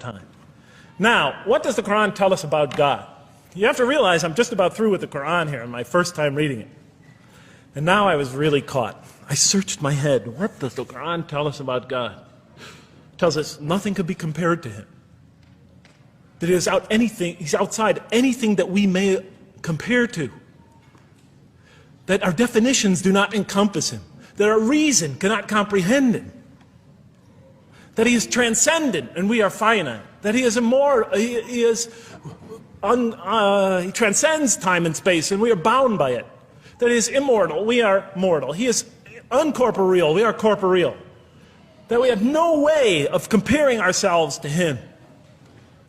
time. Now, what does the Quran tell us about God? You have to realize I'm just about through with the Quran here, my first time reading it. And now I was really caught. I searched my head. What does the Quran tell us about God? It tells us nothing could be compared to him. That he's outside anything that we may compare to. That our definitions do not encompass him. That our reason cannot comprehend him. That he is transcendent and we are finite. That he is immortal, he transcends time and space and we are bound by it. That he is immortal, we are mortal. He is uncorporeal, we are corporeal. That we have no way of comparing ourselves to him.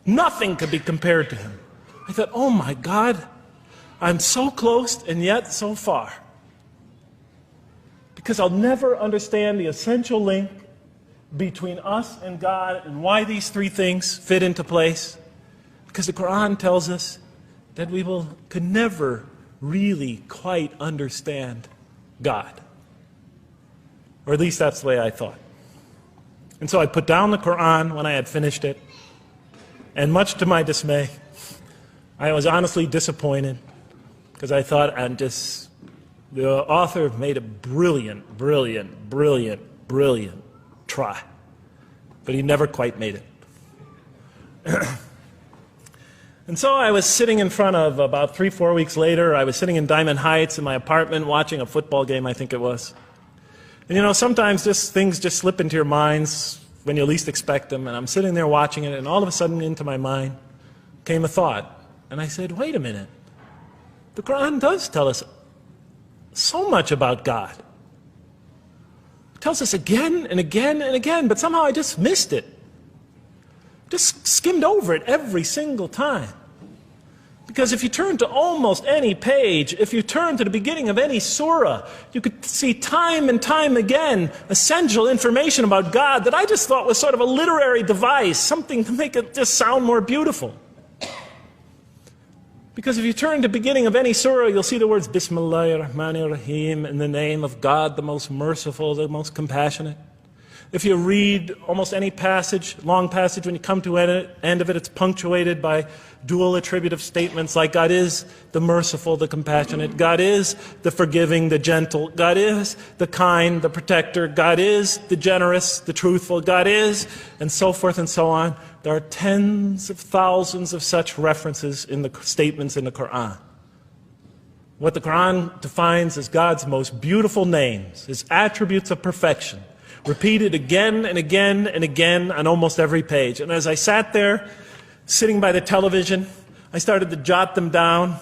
Nothing could be compared to him. I thought, oh my God, I'm so close and yet so far. Because I'll never understand the essential link between us and God and why these three things fit into place. Because the Quran tells us that we could never really quite understand God. Or at least that's the way I thought. And so I put down the Quran when I had finished it. And much to my dismay, I was honestly disappointed because I thought the author made a brilliant try. But he never quite made it. And so I was sitting in front of, about 3-4 weeks later, I was sitting in Diamond Heights in my apartment watching a football game, I think it was. And you know, sometimes things just slip into your minds when you least expect them. And I'm sitting there watching it, and all of a sudden into my mind came a thought. And I said, wait a minute. The Quran does tell us so much about God. It tells us again and again and again, but somehow I just missed it. Just skimmed over it every single time. Because if you turn to almost any page, if you turn to the beginning of any surah, you could see time and time again essential information about God that I just thought was sort of a literary device, something to make it just sound more beautiful. Because if you turn to the beginning of any surah, you'll see the words Bismillahir Rahmanir Rahim, in the name of God, the most merciful, the most compassionate. If you read almost any passage, long passage, when you come to the end of it, it's punctuated by dual attributive statements like God is the merciful, the compassionate, God is the forgiving, the gentle, God is the kind, the protector, God is the generous, the truthful, God is, and so forth and so on. There are tens of thousands of such references in the statements in the Quran. What the Quran defines as God's most beautiful names, his attributes of perfection, repeated again and again and again on almost every page. And as I sat there, sitting by the television, I started to jot them down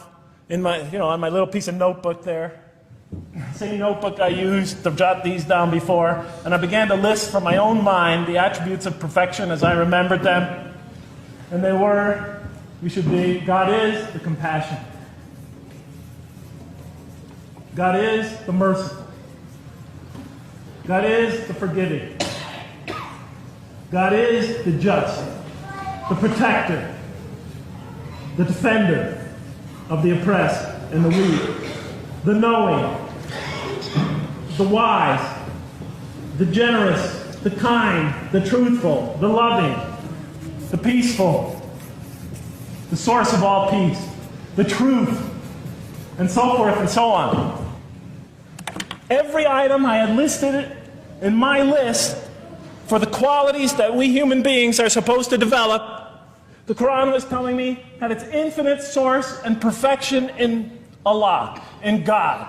in my, on my little piece of notebook there. Same notebook I used to jot these down before. And I began to list from my own mind the attributes of perfection as I remembered them. And they were, God is the compassionate. God is the merciful. God is the forgiving. God is the just, the protector, the defender of the oppressed and the weak, the knowing, the wise, the generous, the kind, the truthful, the loving, the peaceful, the source of all peace, the truth, and so forth and so on. Every item I had listed in my list for the qualities that we human beings are supposed to develop, the Quran was telling me had its infinite source and perfection in Allah, in God.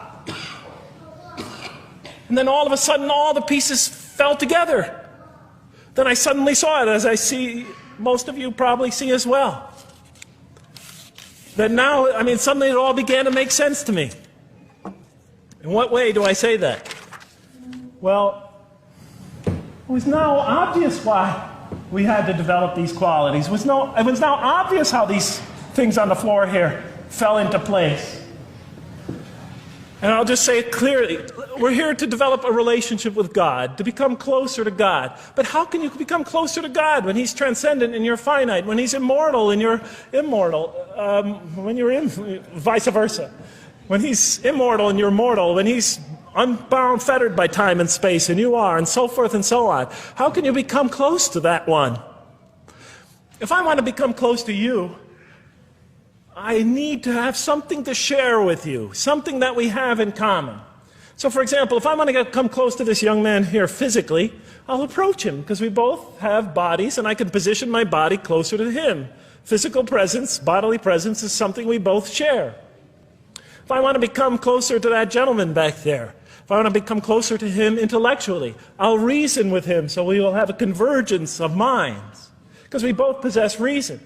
And then all of a sudden, all the pieces fell together. Then I suddenly saw it, as I see most of you probably see as well. That now, suddenly it all began to make sense to me. In what way do I say that? Well, it was now obvious why we had to develop these qualities. It was now obvious how these things on the floor here fell into place. And I'll just say it clearly. We're here to develop a relationship with God, to become closer to God. But how can you become closer to God when he's transcendent and you're finite, when he's immortal and you're immortal, vice versa? When he's immortal and you're mortal, when he's unbound, fettered by time and space, and you are, and so forth and so on. How can you become close to that one? If I want to become close to you, I need to have something to share with you, something that we have in common. So for example, if I want to come close to this young man here physically, I'll approach him because we both have bodies and I can position my body closer to him. Physical presence, bodily presence is something we both share. If I want to become closer to that gentleman back there, if I want to become closer to him intellectually, I'll reason with him so we will have a convergence of minds because we both possess reason.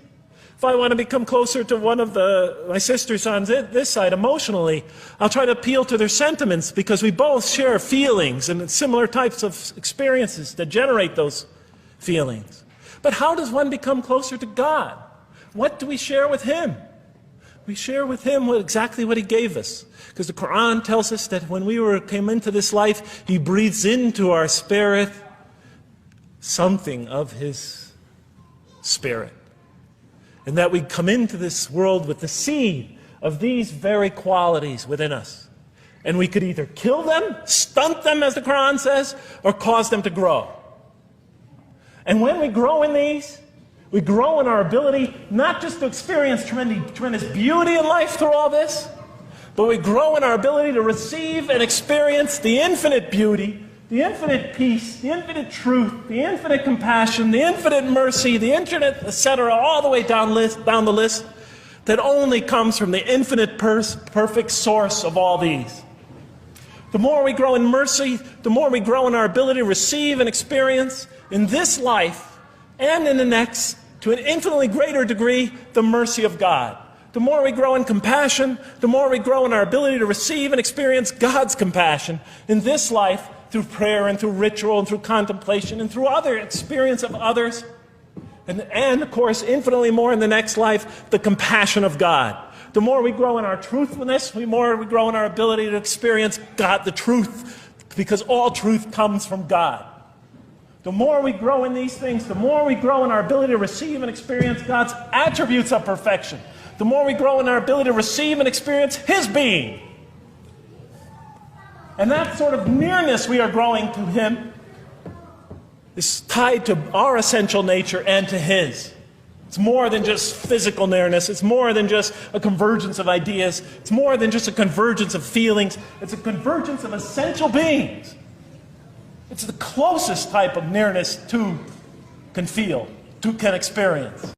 If I want to become closer to one of my sisters on this side emotionally, I'll try to appeal to their sentiments because we both share feelings and similar types of experiences that generate those feelings. But how does one become closer to God? What do we share with Him? We share with Him exactly what He gave us. Because the Quran tells us that when we came into this life, He breathes into our spirit something of His Spirit. And that we come into this world with the seed of these very qualities within us. And we could either kill them, stunt them, as the Quran says, or cause them to grow. And when we grow in these, we grow in our ability not just to experience tremendous beauty in life through all this, but we grow in our ability to receive and experience the infinite beauty, the infinite peace, the infinite truth, the infinite compassion, the infinite mercy, the infinite, etc., all the way down the list, that only comes from the infinite perfect source of all these. The more we grow in mercy, the more we grow in our ability to receive and experience in this life and in the next, to an infinitely greater degree, the mercy of God. The more we grow in compassion, the more we grow in our ability to receive and experience God's compassion in this life, through prayer and through ritual and through contemplation and through other experience of others. And of course, infinitely more in the next life, the compassion of God. The more we grow in our truthfulness, the more we grow in our ability to experience God, the truth, because all truth comes from God. The more we grow in these things, the more we grow in our ability to receive and experience God's attributes of perfection. The more we grow in our ability to receive and experience His being. And that sort of nearness we are growing to Him is tied to our essential nature and to His. It's more than just physical nearness. It's more than just a convergence of ideas. It's more than just a convergence of feelings. It's a convergence of essential beings. It's the closest type of nearness two can feel, two can experience.